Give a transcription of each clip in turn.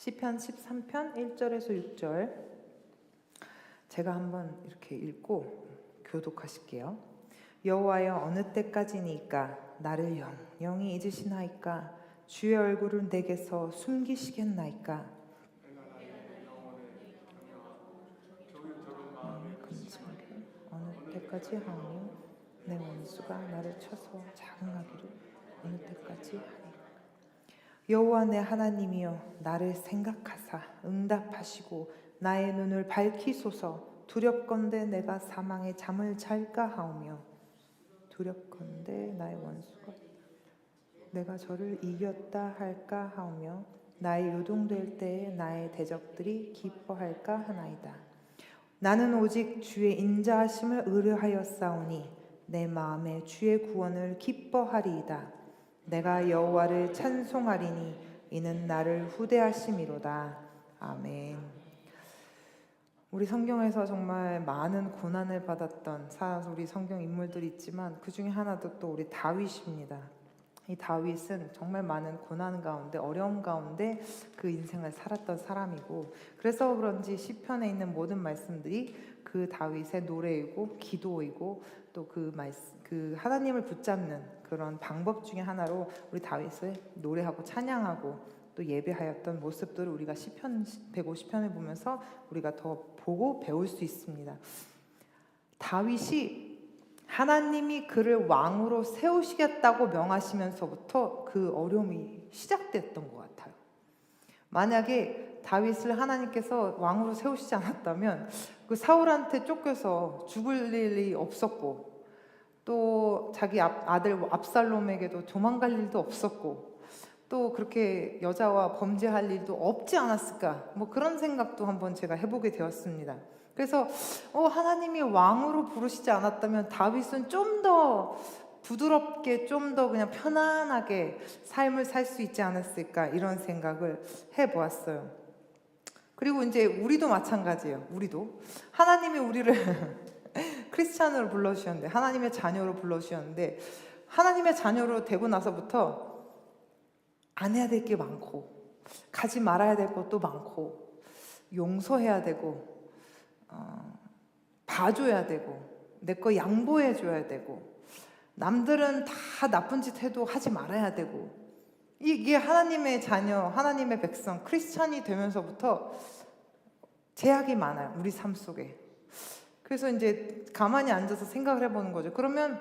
시편 13편 1절에서 6절 제가 한번 이렇게 읽고 교독하실게요. 여호와여, 어느 때까지니까 나를 영영히 잊으시나이까? 주의 얼굴을 내게서 숨기시겠나이까? 어느 때까지 하오니 내 원수가 나를 쳐서 자응하기를 어느 때까지 하리까? 여호와 내 하나님이여, 나를 생각하사 응답하시고 나의 눈을 밝히소서. 두렵건대 내가 사망의 잠을 잘까 하오며, 두렵건대 나의 원수가 내가 저를 이겼다 할까 하오며, 나의 요동될 때에 나의 대적들이 기뻐할까 하나이다. 나는 오직 주의 인자하심을 의뢰하였사오니 내 마음에 주의 구원을 기뻐하리이다. 내가 여호와를 찬송하리니 이는 나를 후대하심이로다. 아멘. 우리 성경에서 정말 많은 고난을 받았던 우리 성경 인물들이 있지만 그 중에 하나도 또 우리 다윗입니다. 이 다윗은 정말 많은 고난 가운데, 어려움 가운데 그 인생을 살았던 사람이고, 그래서 그런지 시편에 있는 모든 말씀들이 그 다윗의 노래이고 기도이고 또 그 하나님을 붙잡는 그런 방법 중에 하나로 우리 다윗을 노래하고 찬양하고 또 예배하였던 모습들을 우리가 시편 150편을 보면서 우리가 더 보고 배울 수 있습니다. 다윗이 하나님이 그를 왕으로 세우시겠다고 명하시면서부터 그 어려움이 시작됐던 것 같아요. 만약에 다윗을 하나님께서 왕으로 세우시지 않았다면 그 사울한테 쫓겨서 죽을 일이 없었고, 또 자기 아들 압살롬에게도 도망갈 일도 없었고, 또 그렇게 여자와 범죄할 일도 없지 않았을까, 뭐 그런 생각도 한번 제가 해보게 되었습니다. 그래서 하나님이 왕으로 부르시지 않았다면 다윗은 좀 더 부드럽게, 좀 더 그냥 편안하게 삶을 살 수 있지 않았을까, 이런 생각을 해보았어요. 그리고 이제 우리도 마찬가지예요. 우리도 하나님이 우리를 크리스찬으로 불러주셨는데, 하나님의 자녀로 불러주셨는데, 하나님의 자녀로 되고 나서부터 안 해야 될 게 많고, 가지 말아야 될 것도 많고, 용서해야 되고, 봐줘야 되고, 내 거 양보해줘야 되고, 남들은 다 나쁜 짓 해도 하지 말아야 되고, 이게 하나님의 자녀, 하나님의 백성, 크리스찬이 되면서부터 제약이 많아요, 우리 삶 속에. 그래서 이제 가만히 앉아서 생각을 해보는 거죠. 그러면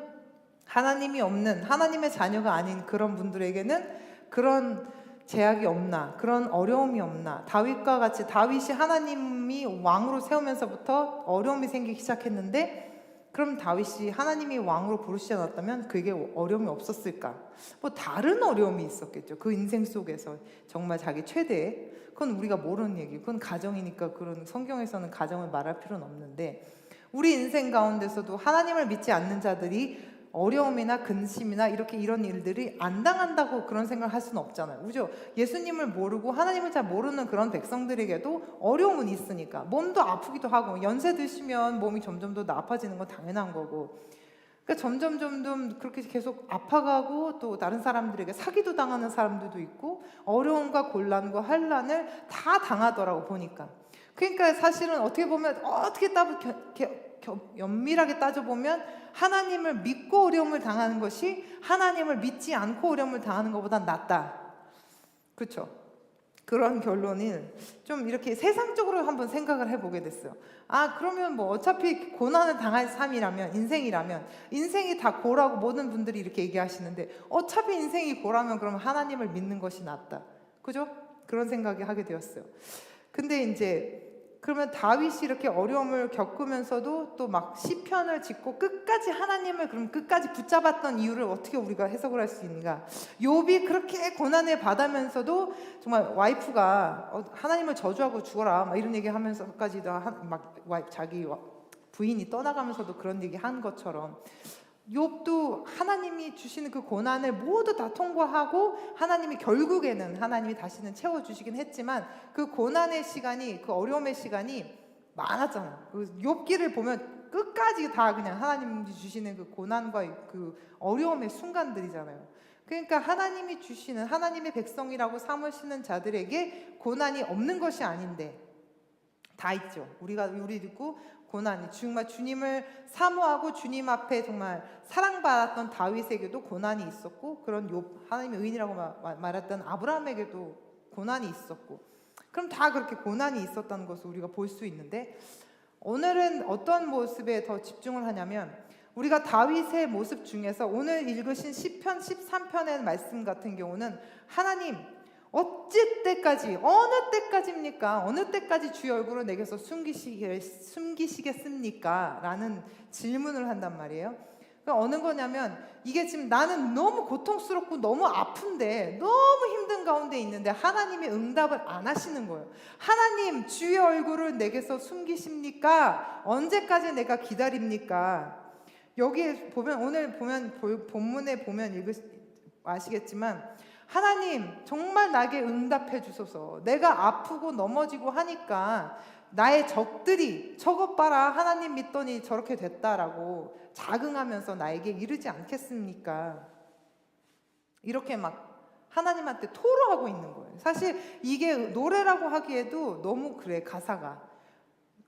하나님이 없는, 하나님의 자녀가 아닌 그런 분들에게는 그런 제약이 없나, 그런 어려움이 없나. 다윗과 같이, 다윗이 하나님이 왕으로 세우면서부터 어려움이 생기기 시작했는데, 그럼 다윗이 하나님이 왕으로 부르시지 않았다면 그게 어려움이 없었을까? 뭐 다른 어려움이 있었겠죠. 그 인생 속에서 정말 자기 최대, 그건 우리가 모르는 얘기, 그건 가정이니까 그런 성경에서는 가정을 말할 필요는 없는데, 우리 인생 가운데서도 하나님을 믿지 않는 자들이 어려움이나 근심이나 이런 일들이 안 당한다고 그런 생각을 할 수는 없잖아요. 그죠? 예수님을 모르고 하나님을 잘 모르는 그런 백성들에게도 어려움은 있으니까, 몸도 아프기도 하고, 연세 드시면 몸이 점점 더 나빠지는 건 당연한 거고, 그러니까 점점 그렇게 계속 아파가고, 또 다른 사람들에게 사기도 당하는 사람들도 있고, 어려움과 곤란과 환난을 다 당하더라고 보니까. 그러니까 사실은 어떻게 보면, 연밀하게 따져보면 하나님을 믿고 어려움을 당하는 것이 하나님을 믿지 않고 어려움을 당하는 것보다 낫다. 그렇죠? 그런 결론을 좀 이렇게 세상적으로 한번 생각을 해보게 됐어요. 그러면 뭐 어차피 고난을 당할 삶이라면, 인생이 다 고라고 모든 분들이 이렇게 얘기하시는데, 어차피 인생이 고라면 그러면 하나님을 믿는 것이 낫다. 그죠? 그런 생각이 하게 되었어요. 근데 이제 그러면 다윗이 이렇게 어려움을 겪으면서도 또 막 시편을 짓고 끝까지 하나님을 그럼 끝까지 붙잡았던 이유를 어떻게 우리가 해석을 할 수 있는가? 욥이 그렇게 고난을 받으면서도 정말 와이프가 하나님을 저주하고 죽어라 막 이런 얘기 하면서까지도 자기 부인이 떠나가면서도 그런 얘기 한 것처럼, 욥도 하나님이 주시는 그 고난을 모두 다 통과하고 하나님이 결국에는 하나님이 다시는 채워주시긴 했지만, 그 고난의 시간이, 그 어려움의 시간이 많았잖아요. 그 욥기를 보면 끝까지 다 그냥 하나님이 주시는 그 고난과 그 어려움의 순간들이잖아요. 그러니까 하나님이 주시는, 하나님의 백성이라고 삼으시는 자들에게 고난이 없는 것이 아닌데 다 있죠. 우리도 고난이, 정말 주님을 사모하고 주님 앞에 정말 사랑받았던 다윗에게도 고난이 있었고, 그런 하나님의 의인이라고 말했던 아브라함에게도 고난이 있었고, 그럼 다 그렇게 고난이 있었다는 것을 우리가 볼 수 있는데, 오늘은 어떤 모습에 더 집중을 하냐면, 우리가 다윗의 모습 중에서 오늘 읽으신 시편 13편의 말씀 같은 경우는 하나님 어찌 때까지, 어느 때까지입니까? 어느 때까지 주의 얼굴을 내게서 숨기시겠습니까? 라는 질문을 한단 말이에요. 그러니까 어느 거냐면, 이게 지금 나는 너무 고통스럽고 너무 아픈데, 너무 힘든 가운데 있는데 하나님이 응답을 안 하시는 거예요. 하나님, 주의 얼굴을 내게서 숨기십니까? 언제까지 내가 기다립니까? 여기에 보면, 오늘 본문에 보면 아시겠지만, 하나님 정말 나에게 응답해 주소서. 내가 아프고 넘어지고 하니까 나의 적들이 저것 봐라, 하나님 믿더니 저렇게 됐다라고 자긍하면서 나에게 이르지 않겠습니까? 이렇게 막 하나님한테 토로하고 있는 거예요. 사실 이게 노래라고 하기에도 너무 그래, 가사가.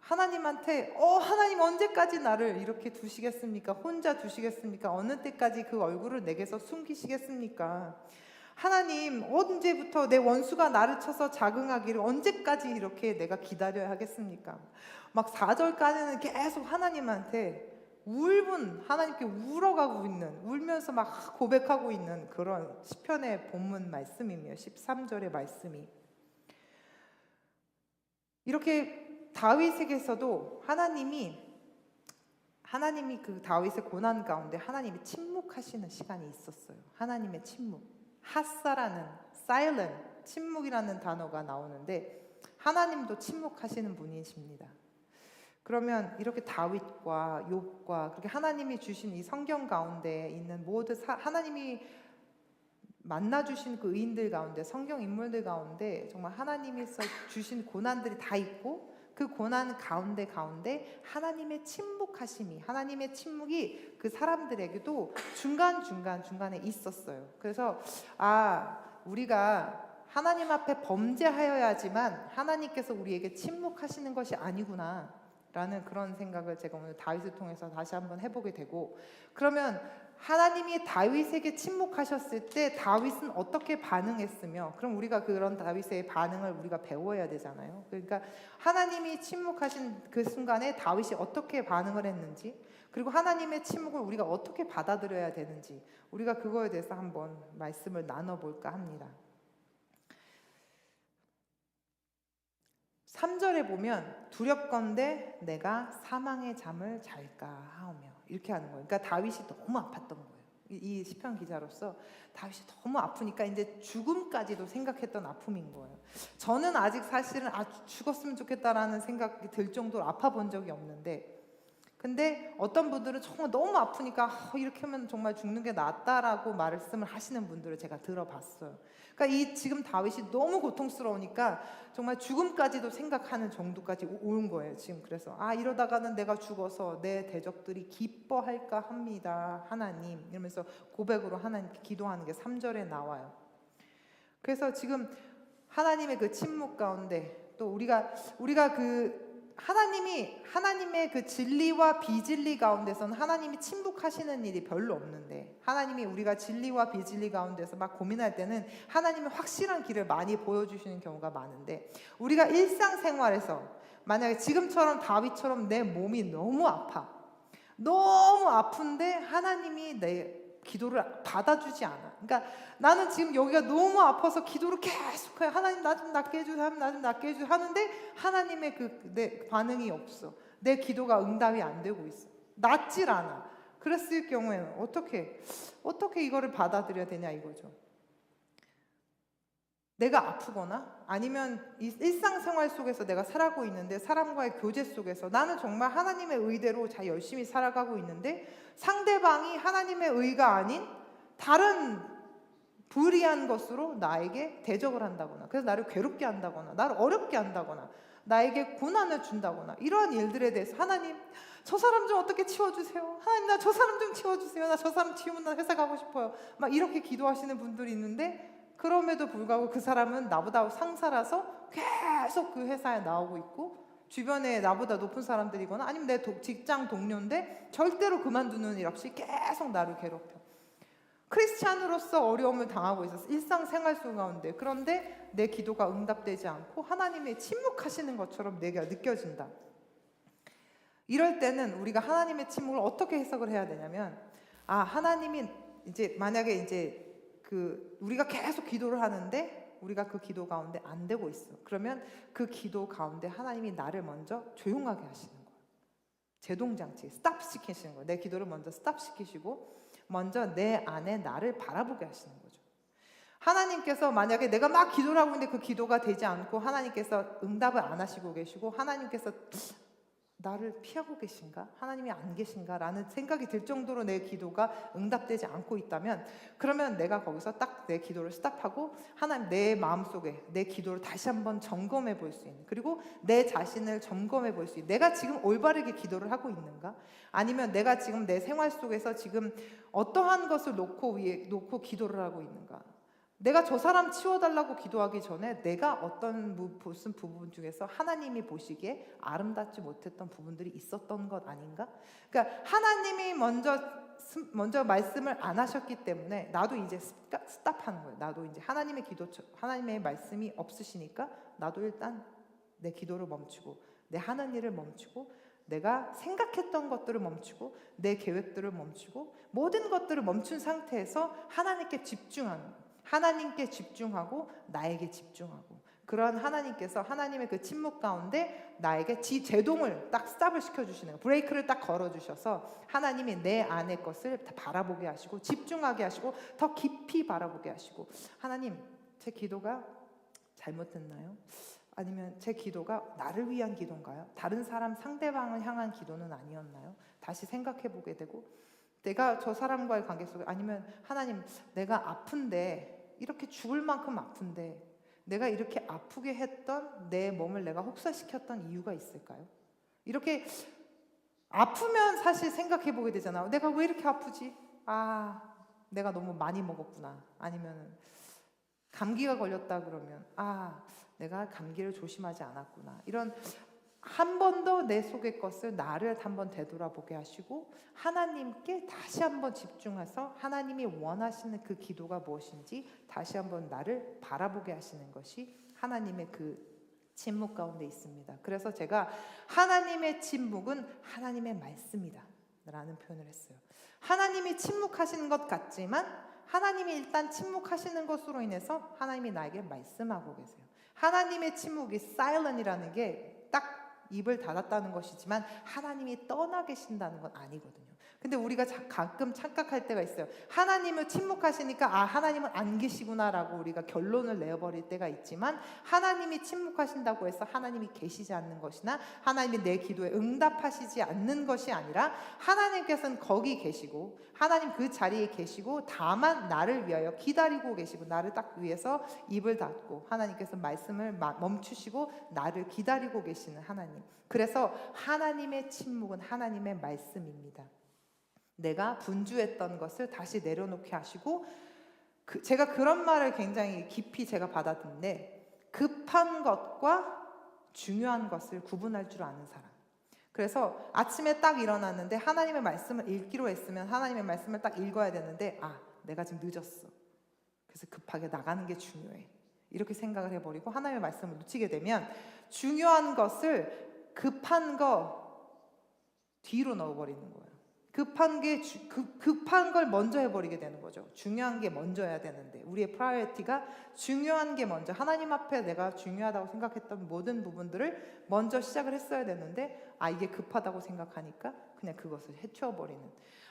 하나님한테 하나님 언제까지 나를 이렇게 두시겠습니까? 혼자 두시겠습니까? 어느 때까지 그 얼굴을 내게서 숨기시겠습니까? 하나님 언제부터 내 원수가 나를 쳐서 자긍하기를 언제까지 이렇게 내가 기다려야 하겠습니까? 막 4절까지는 계속 하나님한테 하나님께 울어가고 있는, 울면서 막 고백하고 있는 그런 시편의 본문 말씀이며 13절의 말씀이, 이렇게 다윗에게서도 하나님이 그 다윗의 고난 가운데 하나님이 침묵하시는 시간이 있었어요. 하나님의 침묵, 하사라는 silent, 침묵이라는 단어가 나오는데 하나님도 침묵하시는 분이십니다. 그러면 이렇게 다윗과 욥과 그렇게 하나님이 주신 이 성경 가운데 있는 모든 하나님이 만나 주신 그 의인들 가운데, 성경 인물들 가운데 정말 하나님이 주신 고난들이 다 있고, 그 고난 가운데 하나님의 침묵하심이, 하나님의 침묵이 그 사람들에게도 중간에 있었어요. 그래서 우리가 하나님 앞에 범죄하여야지만 하나님께서 우리에게 침묵하시는 것이 아니구나 라는 그런 생각을 제가 오늘 다윗을 통해서 다시 한번 해보게 되고, 그러면 하나님이 다윗에게 침묵하셨을 때 다윗은 어떻게 반응했으며, 그럼 우리가 그런 다윗의 반응을 우리가 배워야 되잖아요. 그러니까 하나님이 침묵하신 그 순간에 다윗이 어떻게 반응을 했는지, 그리고 하나님의 침묵을 우리가 어떻게 받아들여야 되는지, 우리가 그거에 대해서 한번 말씀을 나눠볼까 합니다. 3절에 보면 두렵건대 내가 사망의 잠을 잘까 하오며, 이렇게 하는 거예요. 그러니까 다윗이 너무 아팠던 거예요. 이 시편 기자로서 다윗이 너무 아프니까 이제 죽음까지도 생각했던 아픔인 거예요. 저는 아직 사실은 죽었으면 좋겠다라는 생각이 들 정도로 아파 본 적이 없는데, 근데 어떤 분들은 정말 너무 아프니까 이렇게 하면 정말 죽는 게 낫다라고 말씀을 하시는 분들을 제가 들어봤어요. 그러니까 지금 다윗이 너무 고통스러우니까 정말 죽음까지도 생각하는 정도까지 온 거예요. 지금 그래서 이러다가는 내가 죽어서 내 대적들이 기뻐할까 합니다, 하나님, 이러면서 고백으로 하나님께 기도하는 게 3절에 나와요. 그래서 지금 하나님의 그 침묵 가운데, 또 우리가 그 하나님의 그 진리와 비진리 가운데서는 하나님이 침묵하시는 일이 별로 없는데, 하나님이 우리가 진리와 비진리 가운데서 막 고민할 때는 하나님이 확실한 길을 많이 보여주시는 경우가 많은데, 우리가 일상생활에서 만약에 지금처럼 다윗처럼 내 몸이 너무 아픈데 하나님이 내 기도를 받아주지 않아. 그러니까 나는 지금 여기가 너무 아파서 기도를 계속해. 하나님 나 좀 낫게 해주세요. 하나님 나 좀 낫게 해주세요. 하는데 하나님의 내 반응이 없어. 내 기도가 응답이 안 되고 있어. 낫질 않아. 그랬을 경우에는 어떻게 이거를 받아들여야 되냐 이거죠. 내가 아프거나 아니면 일상생활 속에서 내가 살아가고 있는데, 사람과의 교제 속에서 나는 정말 하나님의 의대로 잘 열심히 살아가고 있는데 상대방이 하나님의 의가 아닌 다른 불의한 것으로 나에게 대적을 한다거나, 그래서 나를 괴롭게 한다거나 나를 어렵게 한다거나 나에게 고난을 준다거나, 이러한 일들에 대해서 하나님 저 사람 좀 어떻게 치워주세요. 하나님 나 저 사람 좀 치워주세요. 나 저 사람 치우면 나 회사 가고 싶어요. 막 이렇게 기도하시는 분들이 있는데 그럼에도 불구하고 그 사람은 나보다 상사라서 계속 그 회사에 나오고 있고 주변에 나보다 높은 사람들이거나 아니면 내 직장 동료인데 절대로 그만두는 일 없이 계속 나를 괴롭혀. 크리스찬으로서 어려움을 당하고 있었어. 일상생활 속 가운데. 그런데 내 기도가 응답되지 않고 하나님의 침묵하시는 것처럼 내가 느껴진다. 이럴 때는 우리가 하나님의 침묵을 어떻게 해석을 해야 되냐면 하나님이 이제 만약에 이제 우리가 계속 기도를 하는데 우리가 그 기도 가운데 안 되고 있어. 그러면 그 기도 가운데 하나님이 나를 먼저 조용하게 하시는 거예요. 제동장치, 스탑 시키시는 거예요. 내 기도를 먼저 스탑 시키시고 먼저 내 안에 나를 바라보게 하시는 거죠. 하나님께서 만약에 내가 막 기도를 하고 있는데 그 기도가 되지 않고 하나님께서 응답을 안 하시고 계시고 하나님께서 나를 피하고 계신가? 하나님이 안 계신가? 라는 생각이 들 정도로 내 기도가 응답되지 않고 있다면 그러면 내가 거기서 딱 내 기도를 스탑하고 하나님 내 마음속에 내 기도를 다시 한번 점검해 볼 수 있는 그리고 내 자신을 점검해 볼 수 있는 내가 지금 올바르게 기도를 하고 있는가? 아니면 내가 지금 내 생활 속에서 지금 어떠한 것을 놓고 기도를 하고 있는가? 내가 저 사람 치워달라고 기도하기 전에 내가 무슨 부분 중에서 하나님이 보시기에 아름답지 못했던 부분들이 있었던 것 아닌가? 그러니까 하나님이 먼저 말씀을 안 하셨기 때문에 나도 이제 스탑하는 거예요. 나도 이제 하나님의 말씀이 없으시니까 나도 일단 내 기도를 멈추고 내 하는 일을 멈추고 내가 생각했던 것들을 멈추고 내 계획들을 멈추고 모든 것들을 멈춘 상태에서 하나님께 집중하고 나에게 집중하고 그런 하나님께서 하나님의 그 침묵 가운데 나에게 제동을 딱 스탑을 시켜주시는 거예요. 브레이크를 딱 걸어주셔서 하나님이 내 안의 것을 다 바라보게 하시고 집중하게 하시고 더 깊이 바라보게 하시고 하나님 제 기도가 잘못됐나요? 아니면 제 기도가 나를 위한 기도인가요? 다른 사람 상대방을 향한 기도는 아니었나요? 다시 생각해 보게 되고 내가 저 사람과의 관계 속에 아니면 하나님 내가 아픈데 이렇게 죽을 만큼 아픈데 내가 이렇게 아프게 했던 내 몸을 내가 혹사시켰던 이유가 있을까요? 이렇게 아프면 사실 생각해 보게 되잖아요. 내가 왜 이렇게 아프지? 내가 너무 많이 먹었구나. 아니면 감기가 걸렸다 그러면 내가 감기를 조심하지 않았구나. 이런 한 번 더 내 속의 것을 나를 한번 되돌아보게 하시고 하나님께 다시 한번 집중해서 하나님이 원하시는 그 기도가 무엇인지 다시 한번 나를 바라보게 하시는 것이 하나님의 그 침묵 가운데 있습니다. 그래서 제가 하나님의 침묵은 하나님의 말씀이다 라는 표현을 했어요. 하나님이 침묵하시는 것 같지만 하나님이 일단 침묵하시는 것으로 인해서 하나님이 나에게 말씀하고 계세요. 하나님의 침묵이 silent이라는 게 딱 입을 닫았다는 것이지만 하나님이 떠나 계신다는 건 아니거든요. 근데 우리가 가끔 착각할 때가 있어요. 하나님을 침묵하시니까 하나님은 안 계시구나라고 우리가 결론을 내어버릴 때가 있지만 하나님이 침묵하신다고 해서 하나님이 계시지 않는 것이나 하나님이 내 기도에 응답하시지 않는 것이 아니라 하나님께서는 거기 계시고 하나님 그 자리에 계시고 다만 나를 위하여 기다리고 계시고 나를 딱 위해서 입을 닫고 하나님께서 말씀을 멈추시고 나를 기다리고 계시는 하나님. 그래서 하나님의 침묵은 하나님의 말씀입니다. 내가 분주했던 것을 다시 내려놓게 하시고 제가 그런 말을 굉장히 깊이 제가 받았는데 급한 것과 중요한 것을 구분할 줄 아는 사람. 그래서 아침에 딱 일어났는데 하나님의 말씀을 읽기로 했으면 하나님의 말씀을 딱 읽어야 되는데 내가 지금 늦었어. 그래서 급하게 나가는 게 중요해. 이렇게 생각을 해버리고 하나님의 말씀을 놓치게 되면 중요한 것을 급한 거 뒤로 넣어버리는 거예요. 급한 걸 먼저 해버리게 되는 거죠. 중요한 게 먼저 해야 되는데 우리의 프라이어티가 중요한 게 먼저 하나님 앞에 내가 중요하다고 생각했던 모든 부분들을 먼저 시작을 했어야 되는데 이게 급하다고 생각하니까 그냥 그것을 해치워버리는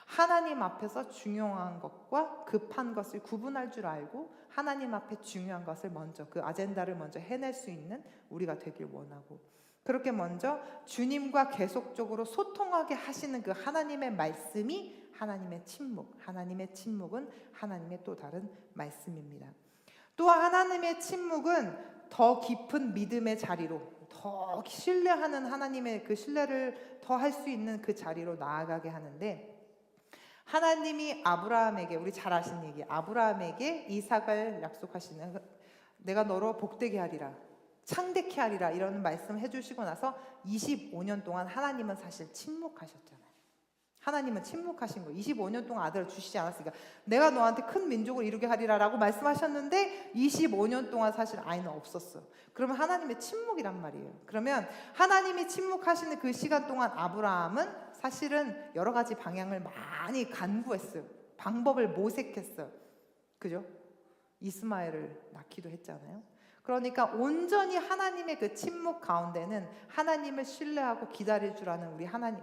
하나님 앞에서 중요한 것과 급한 것을 구분할 줄 알고 하나님 앞에 중요한 것을 먼저 그 아젠다를 먼저 해낼 수 있는 우리가 되길 원하고 그렇게 먼저 주님과 계속적으로 소통하게 하시는 그 하나님의 말씀이 하나님의 침묵. 하나님의 침묵은 하나님의 또 다른 말씀입니다. 또 하나님의 침묵은 더 깊은 믿음의 자리로 더 더 신뢰하는 하나님의 그 신뢰를 더 할 수 있는 그 자리로 나아가게 하는데, 하나님이 아브라함에게, 우리 잘 아시는 얘기, 아브라함에게 이삭을 약속하시는, 내가 너로 복되게 하리라, 창대케 하리라, 이런 말씀 해주시고 나서 25년 동안 하나님은 사실 침묵하셨잖아요. 하나님은 침묵하신 거예요. 25년 동안 아들을 주시지 않았으니까 내가 너한테 큰 민족을 이루게 하리라 라고 말씀하셨는데 25년 동안 사실 아이는 없었어요. 그러면 하나님의 침묵이란 말이에요. 그러면 하나님이 침묵하시는 그 시간 동안 아브라함은 사실은 여러 가지 방향을 많이 간구했어요. 방법을 모색했어요. 그죠? 이스마엘을 낳기도 했잖아요. 그러니까 온전히 하나님의 그 침묵 가운데는 하나님을 신뢰하고 기다릴 줄 아는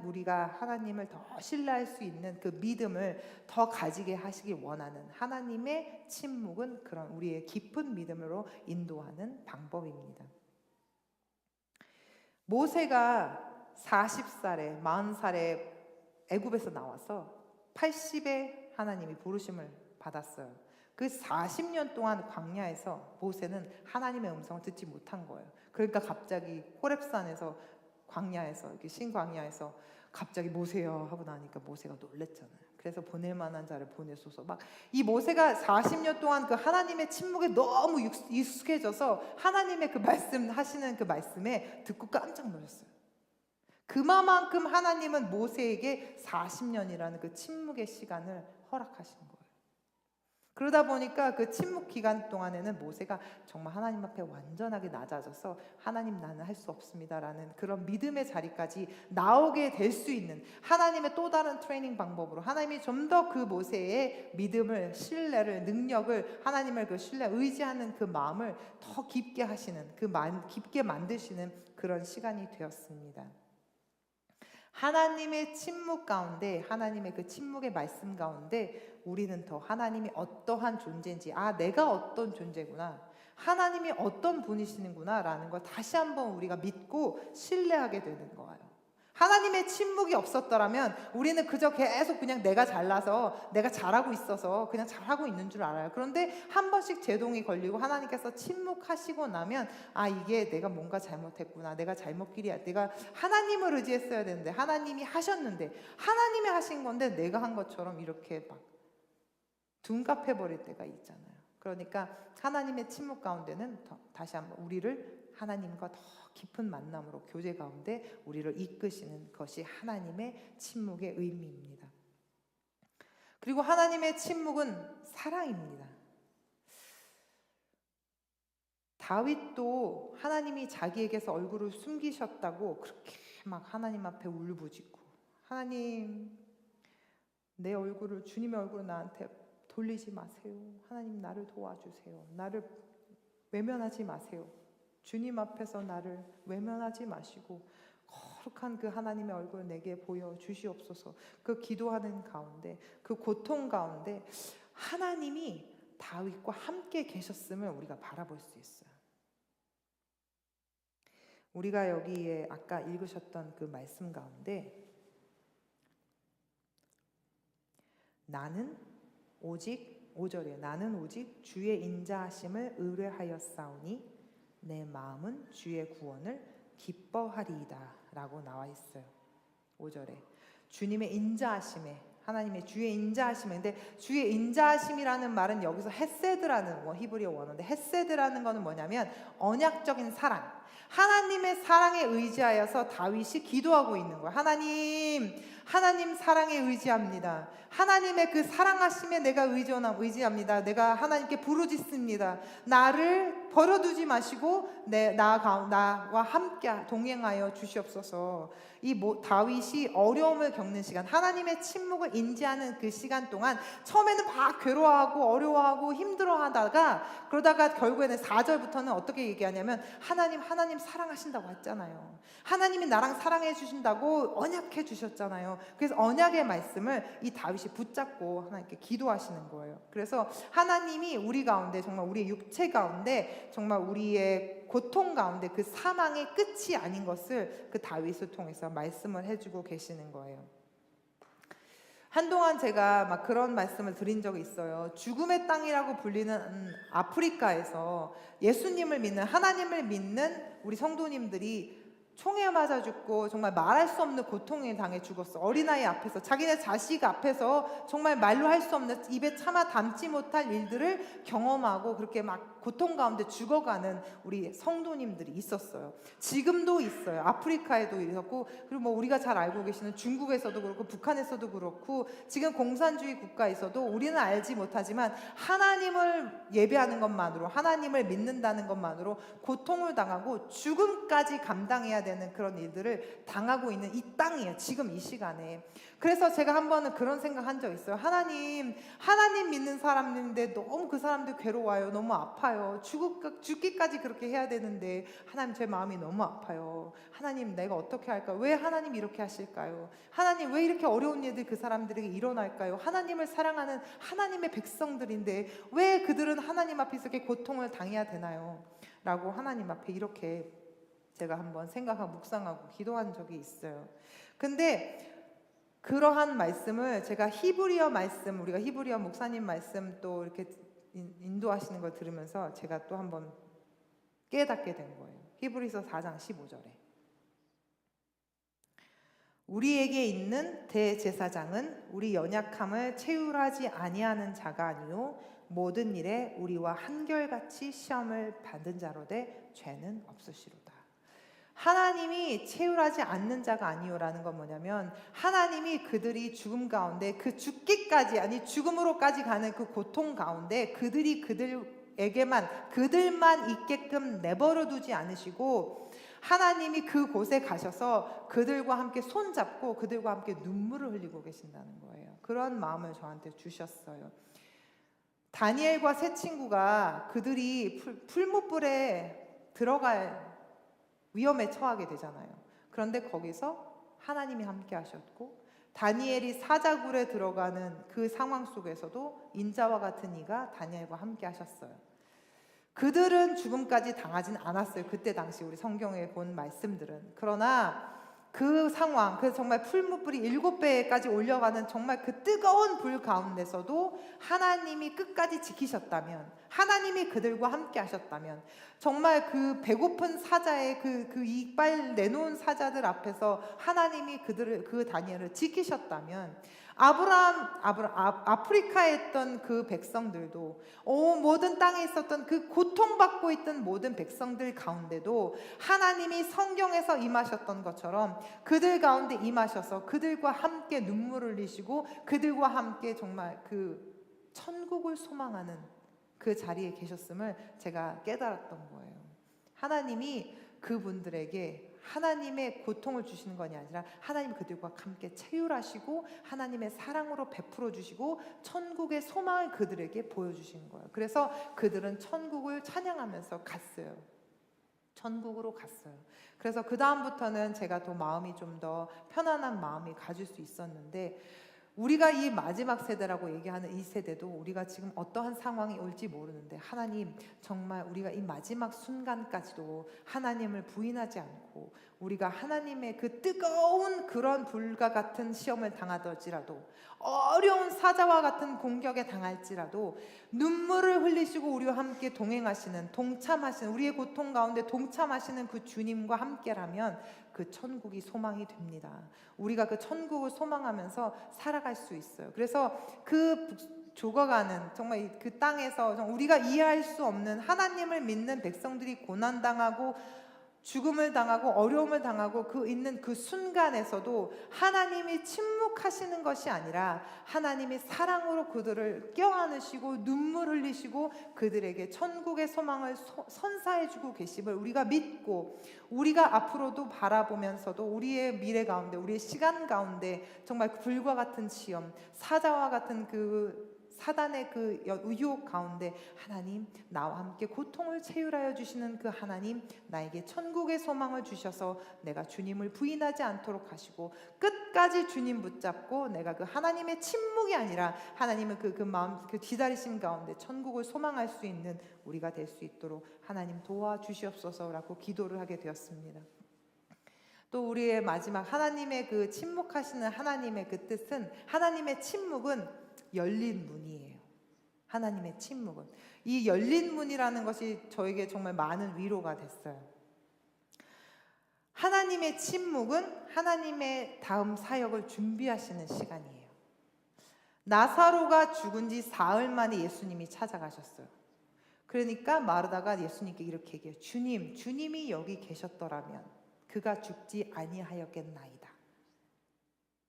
우리가 하나님을 더 신뢰할 수 있는 그 믿음을 더 가지게 하시길 원하는 하나님의 침묵은 그런 우리의 깊은 믿음으로 인도하는 방법입니다. 모세가 40살에 40살에 애굽에서 나와서 80에 하나님이 부르심을 받았어요. 그 40년 동안 광야에서 모세는 하나님의 음성을 듣지 못한 거예요. 그러니까 갑자기 호렙산에서 광야에서 이렇게 신광야에서 갑자기 모세여 하고 나니까 모세가 놀랬잖아요. 그래서 보낼 만한 자를 보내소서. 막 이 모세가 40년 동안 그 하나님의 침묵에 너무 익숙해져서 하나님의 그 말씀하시는 그 말씀에 듣고 깜짝 놀랐어요. 그만큼 하나님은 모세에게 40년이라는 그 침묵의 시간을 허락하신 거예요. 그러다 보니까 그 침묵 기간 동안에는 모세가 정말 하나님 앞에 완전하게 낮아져서 하나님 나는 할 수 없습니다라는 그런 믿음의 자리까지 나오게 될 수 있는 하나님의 또 다른 트레이닝 방법으로 하나님이 좀 더 그 모세의 믿음을, 신뢰를, 능력을, 하나님을 그 신뢰, 의지하는 그 마음을 더 깊게 하시는, 깊게 만드시는 그런 시간이 되었습니다. 하나님의 침묵 가운데, 하나님의 그 침묵의 말씀 가운데 우리는 더 하나님이 어떠한 존재인지, 내가 어떤 존재구나, 하나님이 어떤 분이시는구나 라는 걸 다시 한번 우리가 믿고 신뢰하게 되는 거예요. 하나님의 침묵이 없었더라면 우리는 그저 계속 그냥 내가 잘나서 내가 잘하고 있어서 그냥 잘하고 있는 줄 알아요. 그런데 한 번씩 제동이 걸리고 하나님께서 침묵하시고 나면 이게 내가 뭔가 잘못했구나, 내가 잘못길이야, 내가 하나님을 의지했어야 되는데 하나님이 하셨는데, 하나님이 하신 건데 내가 한 것처럼 이렇게 막 둔갑해버릴 때가 있잖아요. 그러니까 하나님의 침묵 가운데는 다시 한번 우리를 하나님과 더 깊은 만남으로 교제 가운데 우리를 이끄시는 것이 하나님의 침묵의 의미입니다. 그리고 하나님의 침묵은 사랑입니다. 다윗도 하나님이 자기에게서 얼굴을 숨기셨다고 그렇게 막 하나님 앞에 울부짖고, 하나님 내 얼굴을, 주님의 얼굴을 나한테 돌리지 마세요. 하나님 나를 도와주세요. 나를 외면하지 마세요. 주님 앞에서 나를 외면하지 마시고 거룩한 그 하나님의 얼굴을 내게 보여주시옵소서. 그 기도하는 가운데, 그 고통 가운데 하나님이 다윗과 함께 계셨음을 우리가 바라볼 수 있어요. 우리가 여기에 아까 읽으셨던 그 말씀 가운데 나는 오직 5절에 나는 오직 주의 인자하심을 의뢰하였사오니 내 마음은 주의 구원을 기뻐하리이다 라고 나와 있어요. 5절에 주님의 인자하심에, 하나님의 주의 인자하심에, 근데 주의 인자하심이라는 말은 여기서 헤세드라는 히브리어 원어인데, 헤세드라는 거는 뭐냐면 언약적인 사랑, 하나님의 사랑에 의지하여서 다윗이 기도하고 있는 거예요. 하나님 사랑에 의지합니다. 하나님의 그 사랑하심에 내가 의지합니다. 내가 하나님께 부르짖습니다. 나를 버려두지 마시고 나와 함께 동행하여 주시옵소서. 다윗이 어려움을 겪는 시간, 하나님의 침묵을 인지하는 그 시간 동안 처음에는 막 괴로워하고 어려워하고 힘들어하다가, 그러다가 결국에는 4절부터는 어떻게 얘기하냐면 하나님 사랑하신다고 했잖아요. 하나님이 나랑 사랑해 주신다고 언약해 주셨잖아요. 그래서 언약의 말씀을 이 다윗이 붙잡고 하나님께 기도하시는 거예요. 그래서 하나님이 우리 가운데, 정말 우리의 육체 가운데, 정말 우리의 고통 가운데 그 사망의 끝이 아닌 것을 그 다윗을 통해서 말씀을 해주고 계시는 거예요. 한동안 제가 막 그런 말씀을 드린 적이 있어요. 죽음의 땅이라고 불리는 아프리카에서 예수님을 믿는, 하나님을 믿는 우리 성도님들이 총에 맞아 죽고 정말 말할 수 없는 고통에 당해 죽었어. 어린아이 앞에서, 자기네 자식 앞에서 정말 말로 할 수 없는, 입에 차마 담지 못할 일들을 경험하고 그렇게 막 고통 가운데 죽어가는 우리 성도님들이 있었어요. 지금도 있어요. 아프리카에도 있었고, 그리고 뭐 우리가 잘 알고 계시는 중국에서도 그렇고 북한에서도 그렇고, 지금 공산주의 국가에서도 우리는 알지 못하지만 하나님을 예배하는 것만으로, 하나님을 믿는다는 것만으로 고통을 당하고 죽음까지 감당해야 되는 그런 일들을 당하고 있는 이 땅이에요. 지금 이 시간에. 그래서 제가 한 번은 그런 생각한 적 있어요. 하나님 믿는 사람인데 너무 그 사람들 괴로워요. 너무 아파요. 죽기까지 그렇게 해야 되는데 하나님, 제 마음이 너무 아파요. 하나님, 내가 어떻게 할까요? 왜 하나님 이렇게 하실까요? 하나님, 왜 이렇게 어려운 일들이 그 사람들에게 일어날까요? 하나님을 사랑하는 하나님의 백성들인데 왜 그들은 하나님 앞에서 이렇게 고통을 당해야 되나요? 라고 하나님 앞에 이렇게 제가 한번 생각하고 묵상하고 기도한 적이 있어요. 근데 그러한 말씀을 제가 히브리어 말씀, 우리가 히브리어 목사님 말씀 또 이렇게 인도하시는 걸 들으면서 제가 또 한번 깨닫게 된 거예요. 히브리서 4장 15절에 우리에게 있는 대제사장은 우리 연약함을 체휼하지 아니하는 자가 아니요 모든 일에 우리와 한결같이 시험을 받은 자로되 죄는 없으시로다. 하나님이 체휼하지 않는 자가 아니요라는 건 뭐냐면, 하나님이 그들이 죽음 가운데 그 죽기까지, 아니 죽음으로까지 가는 그 고통 가운데 그들이 그들만 있게끔 내버려 두지 않으시고, 하나님이 그곳에 가셔서 그들과 함께 손잡고 그들과 함께 눈물을 흘리고 계신다는 거예요. 그런 마음을 저한테 주셨어요. 다니엘과 세 친구가 그들이 풀무불에 들어갈 위험에 처하게 되잖아요. 그런데 거기서 하나님이 함께 하셨고, 다니엘이 사자굴에 들어가는 그 상황 속에서도 인자와 같은 이가 다니엘과 함께 하셨어요. 그들은 죽음까지 당하진 않았어요. 그때 당시 우리 성경에 본 말씀들은. 그러나 그 상황, 그 정말 풀무불이 7배까지 올려가는 정말 그 뜨거운 불 가운데서도 하나님이 끝까지 지키셨다면, 하나님이 그들과 함께 하셨다면, 정말 그 배고픈 사자의 그 이빨 내놓은 사자들 앞에서 하나님이 그 다니엘을 지키셨다면, 아프리카에 있던 그 백성들도, 모든 땅에 있었던 그 고통받고 있던 모든 백성들 가운데도 하나님이 성경에서 임하셨던 것처럼 그들 가운데 임하셔서 그들과 함께 눈물을 흘리시고 그들과 함께 정말 그 천국을 소망하는 그 자리에 계셨음을 제가 깨달았던 거예요. 하나님이 그분들에게 하나님의 고통을 주시는 것이 아니라 하나님 그들과 함께 체휼하시고 하나님의 사랑으로 베풀어 주시고 천국의 소망을 그들에게 보여주신 거예요. 그래서 그들은 천국을 찬양하면서 갔어요. 천국으로 갔어요. 그래서 그 다음부터는 제가 더 마음이 좀 더 편안한 마음이 가질 수 있었는데, 우리가 이 마지막 세대라고 얘기하는 이 세대도 우리가 지금 어떠한 상황이 올지 모르는데, 하나님 정말 우리가 이 마지막 순간까지도 하나님을 부인하지 않고 우리가 하나님의 그 뜨거운 그런 불과 같은 시험을 당하더라도, 어려운 사자와 같은 공격에 당할지라도 눈물을 흘리시고 우리와 함께 동행하시는, 동참하시는, 우리의 고통 가운데 동참하시는 그 주님과 함께라면 그 천국이 소망이 됩니다. 우리가 그 천국을 소망하면서 살아갈 수 있어요. 그래서 그 죽어가는 정말 그 땅에서 우리가 이해할 수 없는, 하나님을 믿는 백성들이 고난당하고 죽음을 당하고 어려움을 당하고 있는 그 순간에서도 하나님이 침묵하시는 것이 아니라 하나님이 사랑으로 그들을 껴안으시고 눈물 흘리시고 그들에게 천국의 소망을 선사해주고 계심을 우리가 믿고, 우리가 앞으로도 바라보면서도 우리의 미래 가운데, 우리의 시간 가운데 정말 불과 같은 시험, 사자와 같은 그 사단의 그 유혹 가운데 하나님, 나와 함께 고통을 체휼하여 주시는 그 하나님, 나에게 천국의 소망을 주셔서 내가 주님을 부인하지 않도록 하시고 끝까지 주님 붙잡고 내가 그 하나님의 침묵이 아니라 하나님의 그 마음, 그 기다리심 가운데 천국을 소망할 수 있는 우리가 될 수 있도록 하나님 도와주시옵소서라고 기도를 하게 되었습니다. 또 우리의 마지막 하나님의 그 침묵하시는 하나님의 그 뜻은, 하나님의 침묵은 열린 문이에요. 하나님의 침묵은, 이 열린 문이라는 것이 저에게 정말 많은 위로가 됐어요. 하나님의 침묵은 하나님의 다음 사역을 준비하시는 시간이에요. 나사로가 죽은 지 사흘 만에 예수님이 찾아가셨어요. 그러니까 마르다가 예수님께 이렇게 얘기해요. 주님이 여기 계셨더라면 그가 죽지 아니하였겠나이다.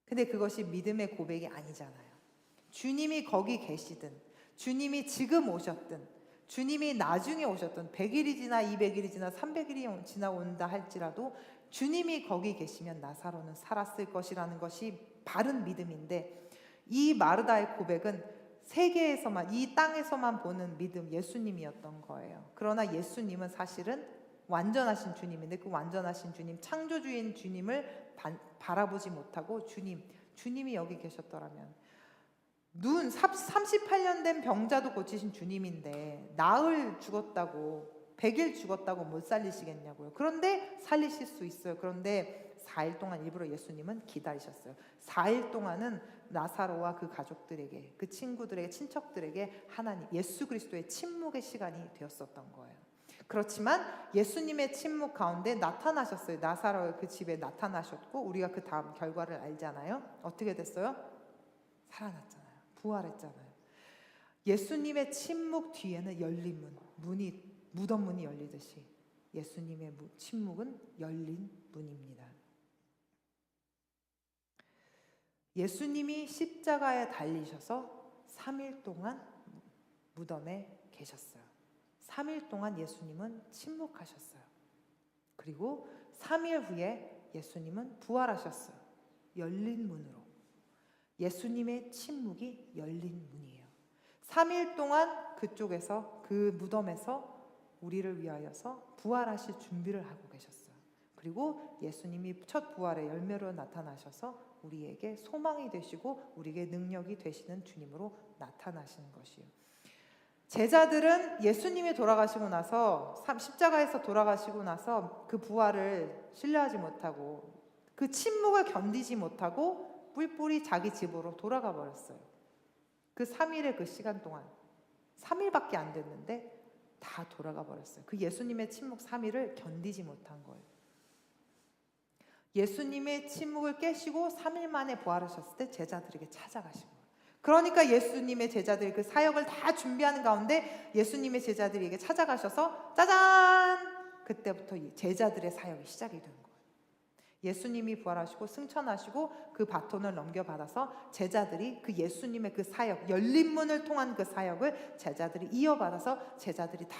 근데 그것이 믿음의 고백이 아니잖아요. 주님이 거기 계시든, 주님이 지금 오셨든, 주님이 나중에 오셨든, 100일이 지나 200일이 지나 300일이 지나 온다 할지라도 주님이 거기 계시면 나사로는 살았을 것이라는 것이 바른 믿음인데, 이 마르다의 고백은 세계에서만, 이 땅에서만 보는 믿음, 예수님이었던 거예요. 그러나 예수님은 사실은 완전하신 주님인데, 그 완전하신 주님, 창조주인 주님을 바라보지 못하고 주님이 여기 계셨더라면, 38년 된 병자도 고치신 주님인데 나흘 죽었다고, 100일 죽었다고 못 살리시겠냐고요. 그런데 살리실 수 있어요. 그런데 4일 동안 일부러 예수님은 기다리셨어요. 4일 동안은 나사로와 그 가족들에게, 그 친구들에게, 친척들에게 하나님, 예수 그리스도의 침묵의 시간이 되었었던 거예요. 그렇지만 예수님의 침묵 가운데 나타나셨어요. 나사로의 그 집에 나타나셨고, 우리가 그 다음 결과를 알잖아요. 어떻게 됐어요? 살아났잖아요. 부활했잖아요. 예수님의 침묵 뒤에는 열린 무덤 문이 열리듯이 예수님의 침묵은 열린 문입니다. 예수님이 십자가에 달리셔서 3일 동안 무덤에 계셨어요. 3일 동안 예수님은 침묵하셨어요. 그리고 3일 후에 예수님은 부활하셨어요. 열린 문으로. 예수님의 침묵이 열린 문이에요. 3일 동안 그쪽에서, 그 무덤에서 우리를 위하여서 부활하실 준비를 하고 계셨어요. 그리고 예수님이 첫 부활의 열매로 나타나셔서 우리에게 소망이 되시고 우리에게 능력이 되시는 주님으로 나타나시는 것이에요. 제자들은 예수님이 돌아가시고 나서, 십자가에서 돌아가시고 나서 그 부활을 신뢰하지 못하고, 그 침묵을 견디지 못하고 뿔뿔이 자기 집으로 돌아가 버렸어요. 그 3일의 그 시간 동안, 3일밖에 안 됐는데 다 돌아가 버렸어요. 그 예수님의 침묵 3일을 견디지 못한 거예요. 예수님의 침묵을 깨시고 3일 만에 부활하셨을 때 제자들에게 찾아가신 거예요. 그러니까 예수님의 제자들이 그 사역을 다 준비하는 가운데 예수님의 제자들에게 찾아가셔서 짜잔! 그때부터 제자들의 사역이 시작이 된 거예요. 예수님이 부활하시고 승천하시고 그 바톤을 넘겨받아서 제자들이 그 예수님의 그 사역, 열린 문을 통한 그 사역을 제자들이 이어받아서 제자들이 다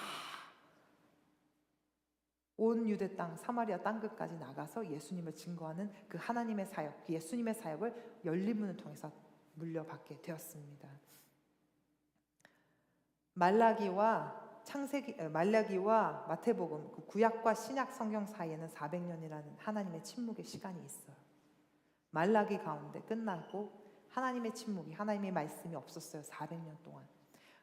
온 유대 땅, 사마리아 땅끝까지 나가서 예수님을 증거하는 그 하나님의 사역, 그 예수님의 사역을 열린 문을 통해서 물려받게 되었습니다. 말라기와 마태복음, 그 구약과 신약 성경 사이에는 400년이라는 하나님의 침묵의 시간이 있어요. 말라기 가운데 끝나고 하나님의 침묵이, 하나님의 말씀이 없었어요. 400년 동안.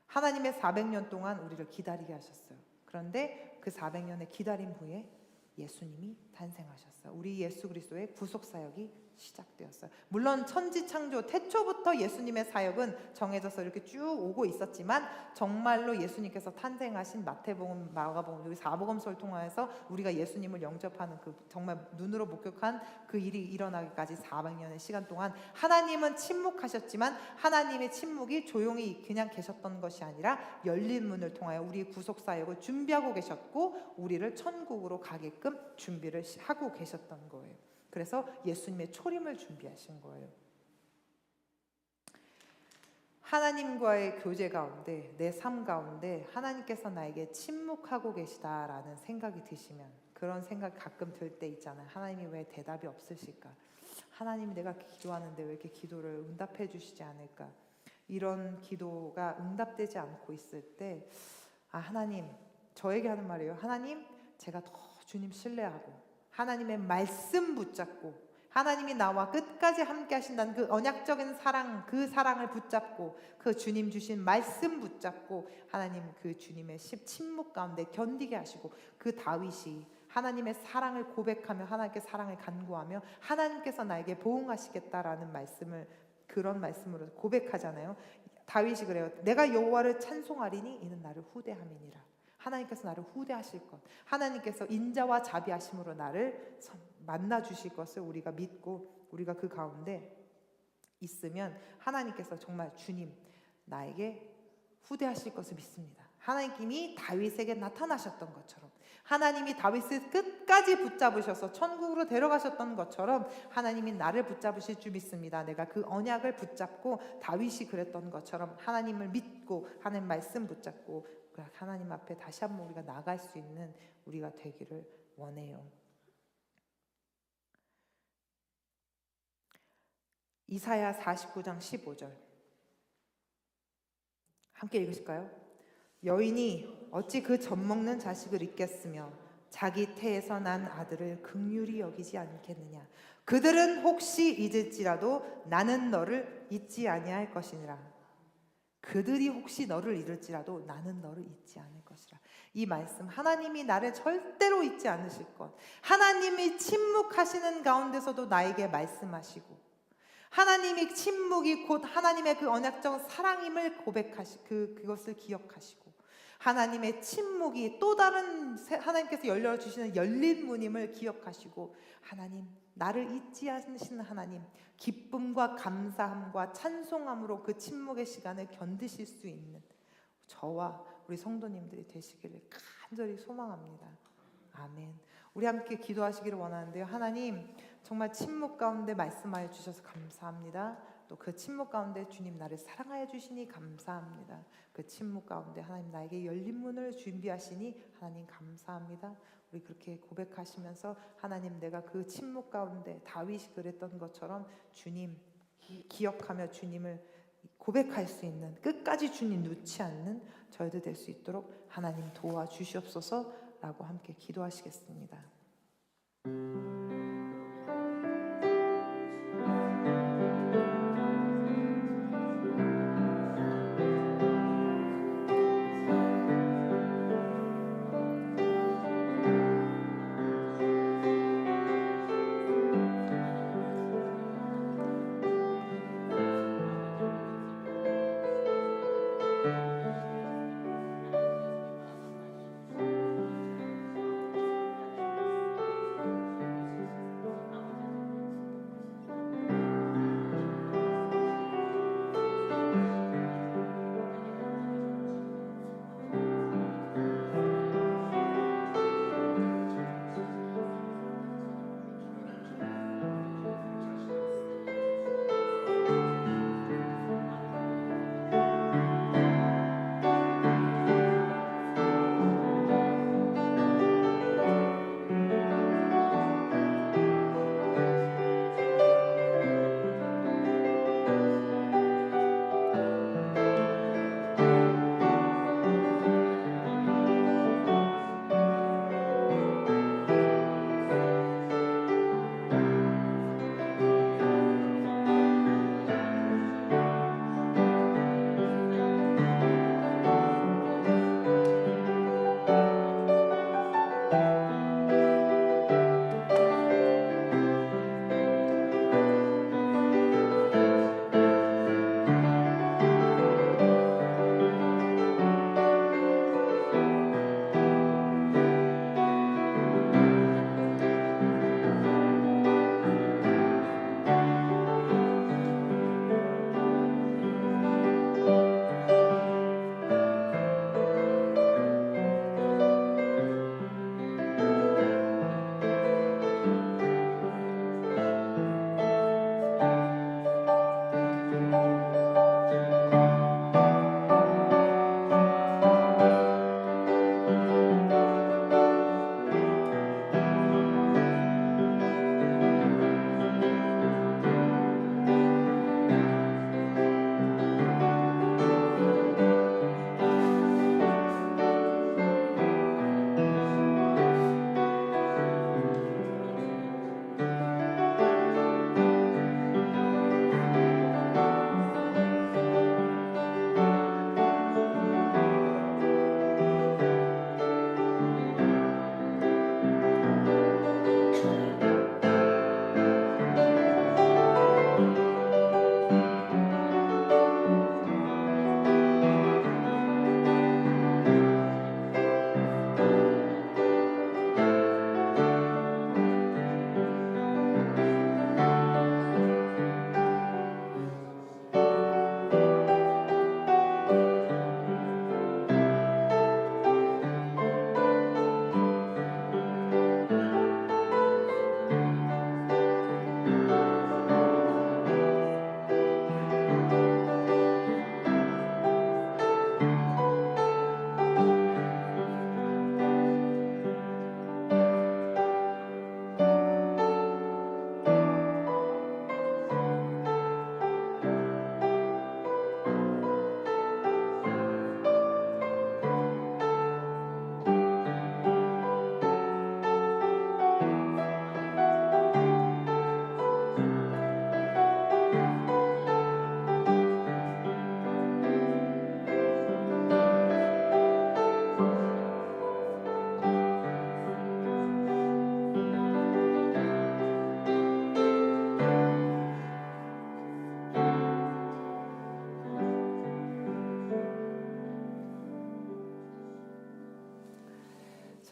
하나님의 400년 동안 우리를 기다리게 하셨어요. 그런데 그 400년의 기다림 후에 예수님이 탄생하셨어요. 우리 예수 그리스도의 구속 사역이 시작되었어요. 물론 천지창조 태초부터 예수님의 사역은 정해져서 이렇게 쭉 오고 있었지만, 정말로 예수님께서 탄생하신 마태복음, 마가복음, 여기 사복음서를 통해서 우리가 예수님을 영접하는 그 정말 눈으로 목격한 그 일이 일어나기까지 400년의 시간 동안 하나님은 침묵하셨지만, 하나님의 침묵이 조용히 그냥 계셨던 것이 아니라 열린 문을 통하여 우리의 구속 사역을 준비하고 계셨고 우리를 천국으로 가게끔 준비를 하고 계셨던 거예요. 그래서 예수님의 초림을 준비하신 거예요. 하나님과의 교제 가운데, 내 삶 가운데 하나님께서 나에게 침묵하고 계시다라는 생각이 드시면, 그런 생각 가끔 들 때 있잖아요. 하나님이 왜 대답이 없으실까? 하나님이 내가 기도하는데 왜 이렇게 기도를 응답해 주시지 않을까? 이런 기도가 응답되지 않고 있을 때, 하나님, 저에게 하는 말이에요. 하나님, 제가 더 주님 신뢰하고 하나님의 말씀 붙잡고, 하나님이 나와 끝까지 함께 하신다는 그 언약적인 사랑, 그 사랑을 붙잡고, 그 주님 주신 말씀 붙잡고, 하나님 그 주님의 침묵 가운데 견디게 하시고, 그 다윗이 하나님의 사랑을 고백하며 하나님께 사랑을 간구하며 하나님께서 나에게 보응하시겠다라는 말씀을, 그런 말씀으로 고백하잖아요. 다윗이 그래요. 내가 여호와를 찬송하리니 이는 나를 후대함이니라. 하나님께서 나를 후대하실 것, 하나님께서 인자와 자비하심으로 나를 만나 주실 것을 우리가 믿고 우리가 그 가운데 있으면 하나님께서 정말 주님 나에게 후대하실 것을 믿습니다. 하나님이 다윗에게 나타나셨던 것처럼, 하나님이 다윗을 끝까지 붙잡으셔서 천국으로 데려가셨던 것처럼 하나님이 나를 붙잡으실 줄 믿습니다. 내가 그 언약을 붙잡고 다윗이 그랬던 것처럼 하나님을 믿고 하나님 말씀 붙잡고 하나님 앞에 다시 한번 우리가 나갈 수 있는 우리가 되기를 원해요. 이사야 49장 15절 함께 읽으실까요? 여인이 어찌 그 젖먹는 자식을 잊겠으며 자기 태에서 난 아들을 긍휼히 여기지 않겠느냐. 그들은 혹시 잊을지라도 나는 너를 잊지 아니할 것이니라. 그들이 혹시 너를 잃을지라도 나는 너를 잊지 않을 것이라. 이 말씀, 하나님이 나를 절대로 잊지 않으실 것, 하나님이 침묵하시는 가운데서도 나에게 말씀하시고, 하나님이 침묵이 곧 하나님의 그 언약적 사랑임을 그것을 기억하시고, 하나님의 침묵이 또 다른 하나님께서 열려주시는 열린 문임을 기억하시고, 하나님 나를 잊지 않으시는 하나님, 기쁨과 감사함과 찬송함으로 그 침묵의 시간을 견디실 수 있는 저와 우리 성도님들이 되시기를 간절히 소망합니다. 아멘. 우리 함께 기도하시기를 원하는데요. 하나님 정말 침묵 가운데 말씀하여 주셔서 감사합니다. 또 그 침묵 가운데 주님 나를 사랑하여 주시니 감사합니다. 그 침묵 가운데 하나님 나에게 열린 문을 준비하시니 하나님 감사합니다. 우리 그렇게 고백하시면서 하나님 내가 그 침묵 가운데 다윗이 그랬던 것처럼 주님 기억하며 주님을 고백할 수 있는, 끝까지 주님 놓지 않는 저희들 될 수 있도록 하나님 도와주시옵소서라고 함께 기도하시겠습니다.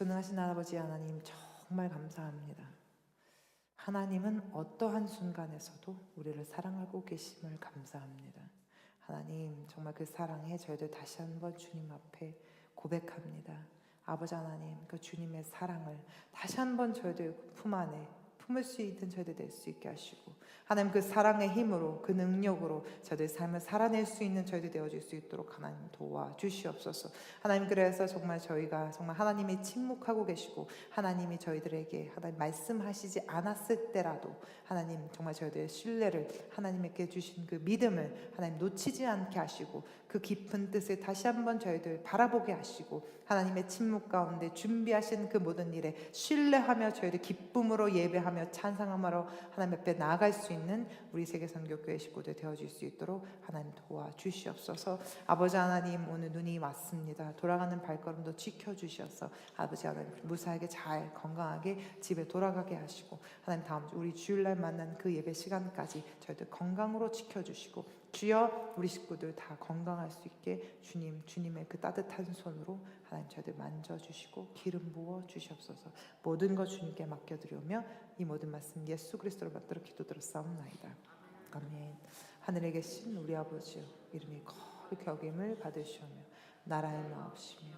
전능하신 아버지 하나님 정말 감사합니다. 하나님은 어떠한 순간에서도 우리를 사랑하고 계심을 감사합니다. 하나님 정말 그 사랑에 저희들 다시 한번 주님 앞에 고백합니다. 아버지 하나님 그 주님의 사랑을 다시 한번 저희들 품 안에 품을 수 있는 저희들 될 수 있게 하시고 하나님 그 사랑의 힘으로 그 능력으로 저희들 삶을 살아낼 수 있는 저희들 되어질 수 있도록 하나님 도와주시옵소서. 하나님 그래서 정말 저희가 정말 하나님이 침묵하고 계시고 하나님이 저희들에게 하나님 말씀하시지 않았을 때라도 하나님 정말 저희들의 신뢰를 하나님께 주신 그 믿음을 하나님 놓치지 않게 하시고 그 깊은 뜻을 다시 한번 저희들 바라보게 하시고 하나님의 침묵 가운데 준비하신 그 모든 일에 신뢰하며 저희들 기쁨으로 예배하며 찬양하며 하나님 앞에 나아갈 수 있는 우리 세계선교교회 식구들 되어질 수 있도록 하나님 도와주시옵소서. 아버지 하나님 오늘 눈이 왔습니다. 돌아가는 발걸음도 지켜주셔서 아버지 하나님 무사하게 잘 건강하게 집에 돌아가게 하시고 하나님 다음 주 우리 주일날 만난 그 예배 시간까지 저희들 건강으로 지켜주시고 주여 우리 식구들 다 건강할 수 있게 주님의 그 따뜻한 손으로 하나님 저희들 만져주시고 기름 부어 주시옵소서. 모든 것 주님께 맡겨드리오며 이 모든 말씀 예수 그리스도로 받들어 기도드렸사옵나이다. 아멘. 하늘에 계신 우리 아버지여 이름이 거룩히 여김을 받으시오며 나라의 마옵시며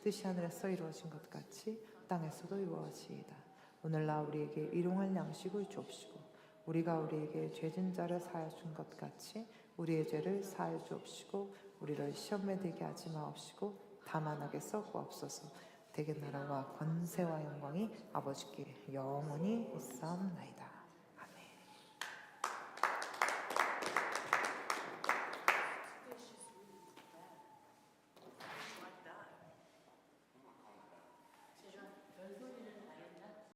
뜻이 하늘에서 이루어진 것 같이 땅에서도 이루어지이다. 오늘날 우리에게 일용할 양식을 주옵시고 우리가 우리에게 죄진 자를 사하여 준 것 같이 우리의 죄를 사하여 주옵시고 우리를 시험에 들게 하지 마옵시고 다만 악에서 구하옵소서. 대개 나라와 권세와 영광이 아버지께 영원히 있사옵나이다.